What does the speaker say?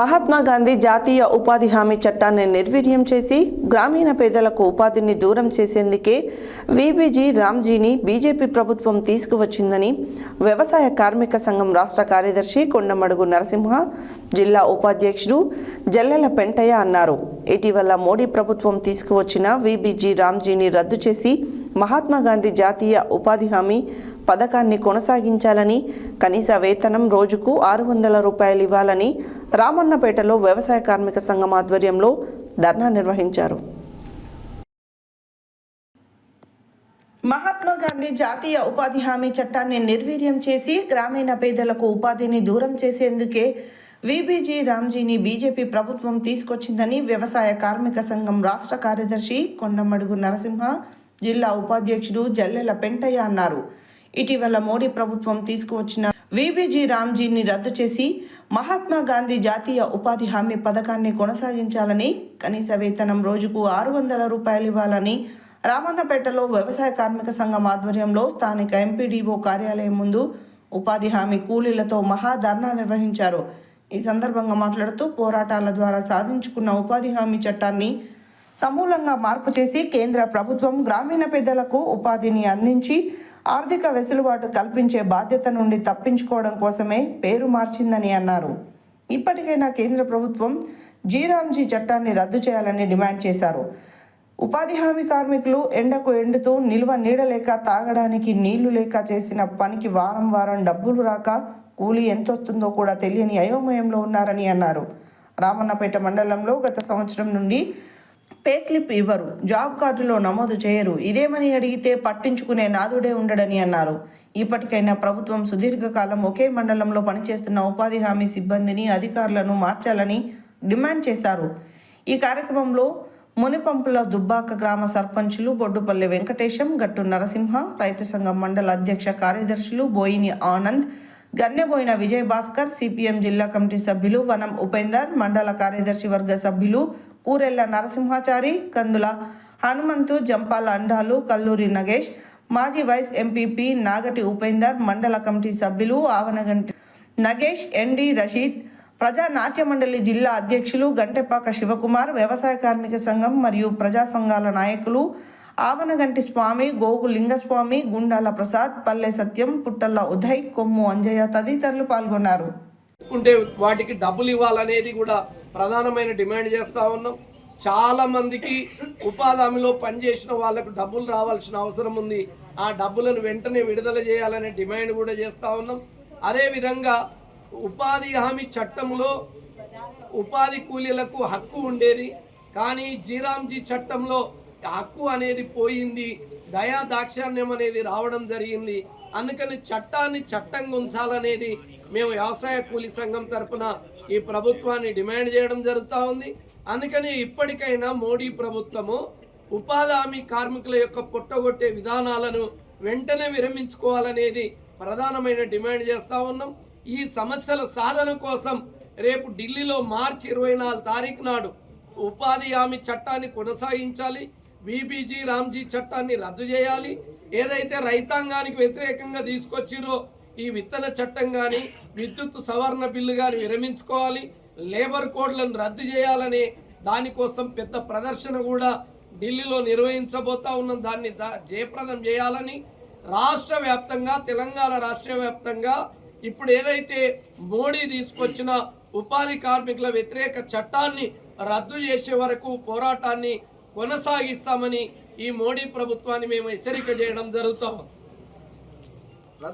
మహాత్మా గాంధీ జాతీయ ఉపాధి హామీ చట్టాన్ని నిర్వీర్యం చేసి గ్రామీణ పేదలకు ఉపాధిని దూరం చేసేందుకే వీబీజీ రామ్జీని బీజేపీ ప్రభుత్వం తీసుకువచ్చిందని వ్యవసాయ కార్మిక సంఘం రాష్ట్ర కార్యదర్శి కొండమడుగు నరసింహ, జిల్లా ఉపాధ్యక్షుడు జల్లెల పెంటయ్య అన్నారు. ఇటీవల మోడీ ప్రభుత్వం తీసుకువచ్చిన వీబీజీ రామ్జీని రద్దు చేసి మహాత్మా గాంధీ జాతీయ ఉపాధి హామీ పథకాన్ని కొనసాగించాలని, కనీస వేతనం రోజుకు 600 రూపాయలు ఇవ్వాలని రామన్నపేటలో వ్యవసాయ కార్మిక సంఘం ఆధ్వర్యంలో ధర్నా నిర్వహించారు. మహాత్మా గాంధీ జాతీయ ఉపాధి హామీ చట్టాన్ని నిర్వీర్యం చేసి గ్రామీణ పేదలకు ఉపాధిని దూరం చేసేందుకే వీబీజీ రామ్జీని బీజేపీ ప్రభుత్వం తీసుకొచ్చిందని వ్యవసాయ కార్మిక సంఘం రాష్ట్ర కార్యదర్శి కొండమడుగు నరసింహ, జిల్లా ఉపాధ్యక్షుడు జల్లెల పెంటయ్య అన్నారు. ఇటీవల మోడీ ప్రభుత్వం తీసుకువచ్చిన వీబీజీ రామ్జీని రద్దు చేసి మహాత్మా గాంధీ జాతీయ ఉపాధి హామీ పథకాన్ని కొనసాగించాలని, కనీస వేతనం రోజుకు 600 రూపాయలు ఇవ్వాలని రామన్నపేటలో వ్యవసాయ కార్మిక సంఘం ఆధ్వర్యంలో స్థానిక ఎంపీడీఓ కార్యాలయం ముందు ఉపాధి హామీ కూలీలతో మహాధర్నా నిర్వహించారు. ఈ సందర్భంగా మాట్లాడుతూ పోరాటాల ద్వారా సాధించుకున్న ఉపాధి హామీ చట్టాన్ని సమూలంగా మార్పు చేసి కేంద్ర ప్రభుత్వం గ్రామీణ పేదలకు ఉపాధిని అందించి ఆర్థిక వెసులుబాటు కల్పించే బాధ్యత నుండి తప్పించుకోవడం కోసమే పేరు మార్చిందని అన్నారు. ఇప్పటికైనా కేంద్ర ప్రభుత్వం జీరామ్జీ చట్టాన్ని రద్దు చేయాలని డిమాండ్ చేశారు. ఉపాధి హామీ కార్మికులు ఎండకు ఎండుతూ నిల్వ నీడలేక, తాగడానికి నీళ్లు లేక చేసిన పనికి వారం వారం డబ్బులు రాక కూలీ ఎంతొస్తుందో కూడా తెలియని అయోమయంలో ఉన్నారని అన్నారు. రామన్నపేట మండలంలో గత సంవత్సరం నుండి పే స్లిప్ ఇవ్వరు, జాబ్ కార్డులో నమోదు చేయరు, ఇదేమని అడిగితే పట్టించుకునే నాదుడే ఉండడని అన్నారు. ఇప్పటికైనా ప్రభుత్వం సుదీర్ఘకాలం ఒకే మండలంలో పనిచేస్తున్న ఉపాధి హామీ సిబ్బందిని, అధికారులను మార్చాలని డిమాండ్ చేశారు. ఈ కార్యక్రమంలో మునిపంపుల దుబ్బాక గ్రామ సర్పంచులు బొడ్డుపల్లి వెంకటేశం, గట్టు నరసింహ, రైతు సంఘం మండల అధ్యక్ష కార్యదర్శులు బోయిని ఆనంద్, గన్నెబోయిన విజయ్ భాస్కర్, సిపిఎం జిల్లా కమిటీ సభ్యులు వనం ఉపేందర్, మండల కార్యదర్శి వర్గ సభ్యులు కూరెళ్ల నరసింహాచారి, కందుల హనుమంతు, జంపాల అండాలు, కల్లూరి నగేష్, మాజీ వైస్ ఎంపీపీ నాగటి ఉపేందర్, మండల కమిటీ సభ్యులు ఆవనగంటి నగేష్, ఎన్డి రషీద్, ప్రజా నాట్య మండలి జిల్లా అధ్యక్షులు గంటెపాక శివకుమార్, వ్యవసాయ కార్మిక సంఘం మరియు ప్రజా సంఘాల నాయకులు ఆవనగంటి స్వామి, గోగు లింగస్వామి, గుండాల ప్రసాద్, పల్లె సత్యం, పుట్టల్ల ఉదయ్, కొమ్ము అంజయ్య తదితరులు పాల్గొన్నారు. వాటికి డబ్బులు ఇవ్వాలనేది కూడా ప్రధానమైన డిమాండ్ చేస్తూ ఉన్నాం. చాలా మందికి ఉపాధి హామీలో పనిచేసిన వాళ్ళకు డబ్బులు రావాల్సిన అవసరం ఉంది. ఆ డబ్బులను వెంటనే విడుదల చేయాలనే డిమాండ్ కూడా చేస్తూ ఉన్నాం. అదేవిధంగా ఉపాధి హామీ చట్టంలో ఉపాధి కూలీలకు హక్కు ఉండేది, కానీ జీరామ్జీ చట్టంలో హక్కు అనేది పోయింది, దయా దాక్షాణ్యం అనేది రావడం జరిగింది. అందుకని చట్టాన్ని చట్టంగా ఉంచాలనేది మేము వ్యవసాయ కూలీ సంఘం తరఫున ఈ ప్రభుత్వాన్ని డిమాండ్ చేయడం జరుగుతూ ఉంది. అందుకని ఇప్పటికైనా మోడీ ప్రభుత్వము ఉపాధి హామీ కార్మికుల యొక్క పొట్టగొట్టే విధానాలను వెంటనే విరమించుకోవాలనేది ప్రధానమైన డిమాండ్ చేస్తూ ఉన్నాం. ఈ సమస్యల సాధన కోసం రేపు ఢిల్లీలో మార్చి 24 తారీఖు నాడు ఉపాధి హామీ చట్టాన్ని కొనసాగించాలి, వీబీజీ రామ్జీ చట్టాన్ని రద్దు చేయాలి. ఏదైతే రైతాంగానికి వ్యతిరేకంగా తీసుకొచ్చిరో ఈ విత్తన చట్టం కానీ, విద్యుత్ సవరణ బిల్లు కానీ విరమించుకోవాలి, లేబర్ కోడ్లను రద్దు చేయాలనే దానికోసం పెద్ద ప్రదర్శన కూడా ఢిల్లీలో నిర్వహించబోతా ఉన్నాం. దాన్ని జయప్రదం చేయాలని రాష్ట్ర వ్యాప్తంగా, తెలంగాణ రాష్ట్ర వ్యాప్తంగా ఇప్పుడు ఏదైతే మోడీ తీసుకొచ్చిన ఉపాధి కార్మికుల వ్యతిరేక చట్టాన్ని రద్దు చేసే వరకు పోరాటాన్ని కొనసాగిస్తామని ఈ మోడీ ప్రభుత్వాన్ని మేము హెచ్చరిక చేయడం జరుగుతాం.